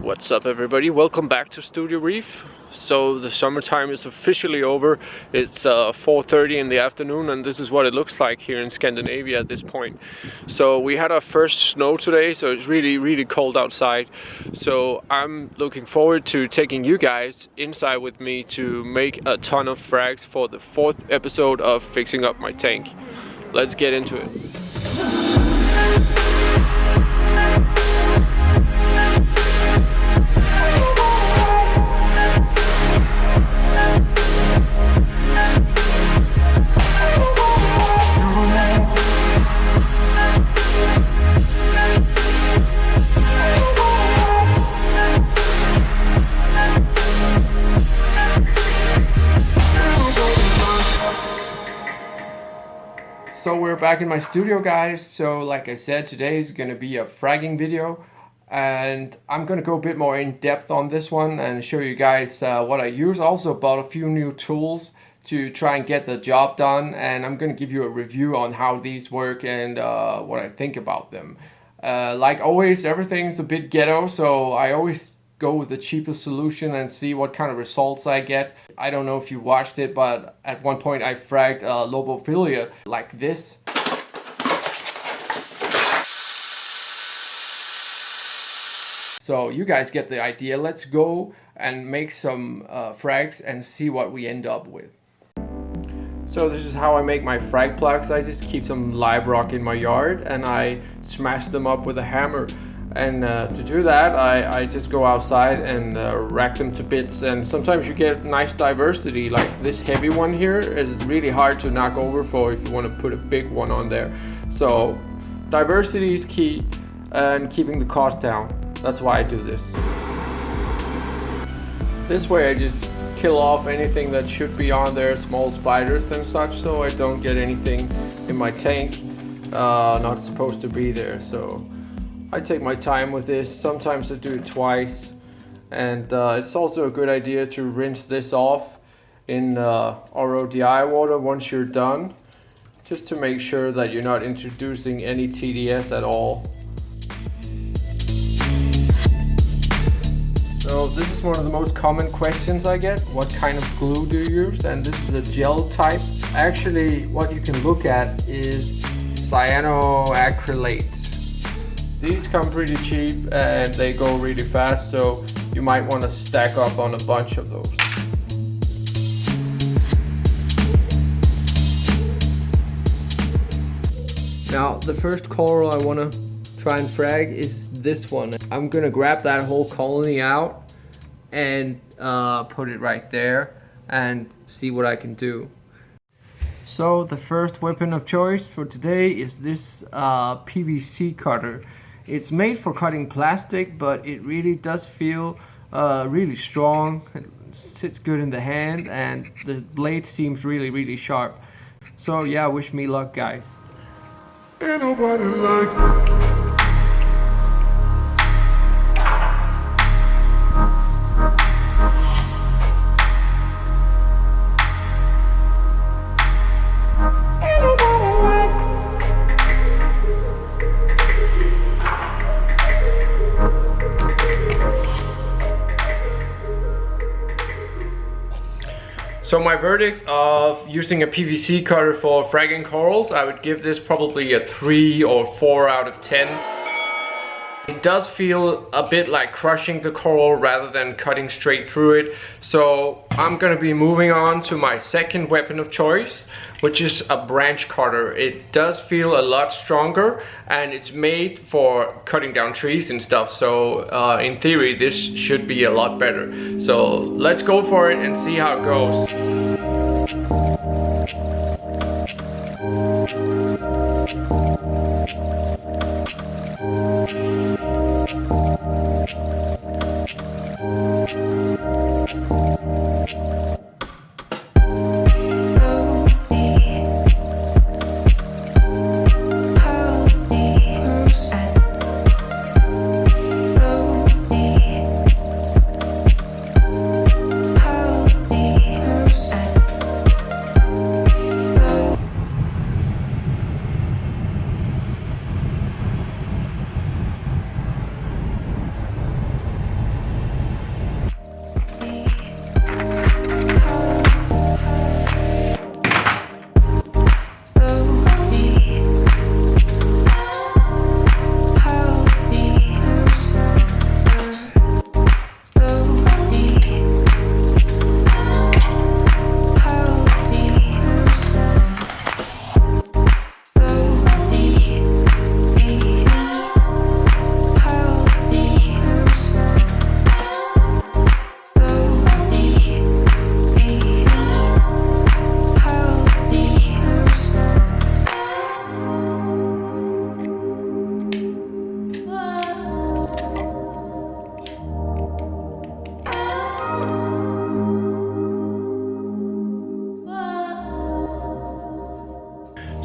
What's up everybody, welcome back to Studioreef. So the summertime is officially over. It's 4:30 in the afternoon and this is what it looks like here in Scandinavia at this point. So we had our first snow today, so it's really cold outside. So I'm looking forward to taking you guys inside with me to make a ton of frags for the 4th episode of fixing up my tank. Let's get into it. So we're back in my studio, guys. So like I said, today is going to be a fragging video and I'm going to go a bit more in depth on this one and show you guys what I use. Also bought a few new tools to try and get the job done, and I'm going to give you a review on how these work and what I think about them. Like always, everything's a bit ghetto, so I always go with the cheapest solution and see what kind of results I get. I don't know if you watched it, but at one point I fragged a lobophilia like this. So you guys get the idea. Let's go and make some frags and see what we end up with. So this is how I make my frag plugs. I just keep some live rock in my yard and I smash them up with a hammer. And to do that, I just go outside and rack them to bits, and sometimes you get nice diversity. Like this heavy one here is really hard to knock over for if you want to put a big one on there. So diversity is key and keeping the cost down. That's why I do this. This way I just kill off anything that should be on there, small spiders and such, so I don't get anything in my tank not supposed to be there. So I take my time with this. Sometimes I do it twice, and it's also a good idea to rinse this off in RODI water once you're done, just to make sure that you're not introducing any TDS at all. So this is one of the most common questions I get. What kind of glue do you use? And this is a gel type. Actually, what you can look at is cyanoacrylate. These come pretty cheap and they go really fast, so you might want to stack up on a bunch of those. Now the first coral I want to try and frag is this one. I'm going to grab that whole colony out and put it right there and see what I can do. So the first weapon of choice for today is this PVC cutter. It's made for cutting plastic, but it really does feel really strong. It sits good in the hand and the blade seems really sharp. So yeah, wish me luck, guys. Ain't nobody like So my verdict of using a PVC cutter for fragging corals, I would give this probably a 3 or 4 out of 10. It does feel a bit like crushing the coral rather than cutting straight through it. So I'm gonna be moving on to my second weapon of choice, which is a branch cutter. It does feel a lot stronger and it's made for cutting down trees and stuff. So in theory, this should be a lot better. So let's go for it and see how it goes.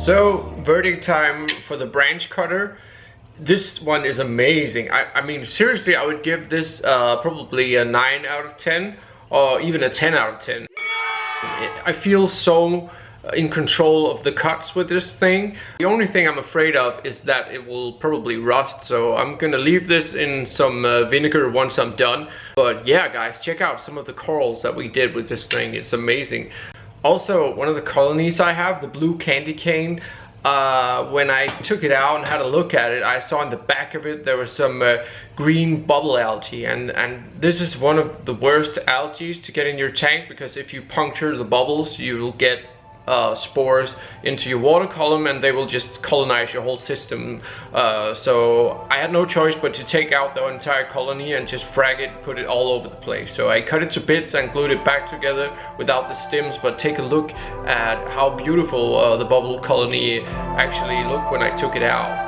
So, verdict time for the branch cutter. This one is amazing. I mean, seriously, I would give this probably a 9 out of 10 or even a 10 out of 10. I feel so in control of the cuts with this thing. The only thing I'm afraid of is that it will probably rust, so I'm gonna leave this in some vinegar once I'm done. But yeah, guys, check out some of the corals that we did with this thing. It's amazing. Also, one of the colonies I have, the blue candy cane, when I took it out and had a look at it, I saw in the back of it there was some green bubble algae, and this is one of the worst algae to get in your tank, because if you puncture the bubbles you will get spores into your water column and they will just colonize your whole system. So I had no choice but to take out the entire colony and just frag it, put it all over the place. So I cut it to bits and glued it back together without the stems, but take a look at how beautiful the bubble colony actually looked when I took it out.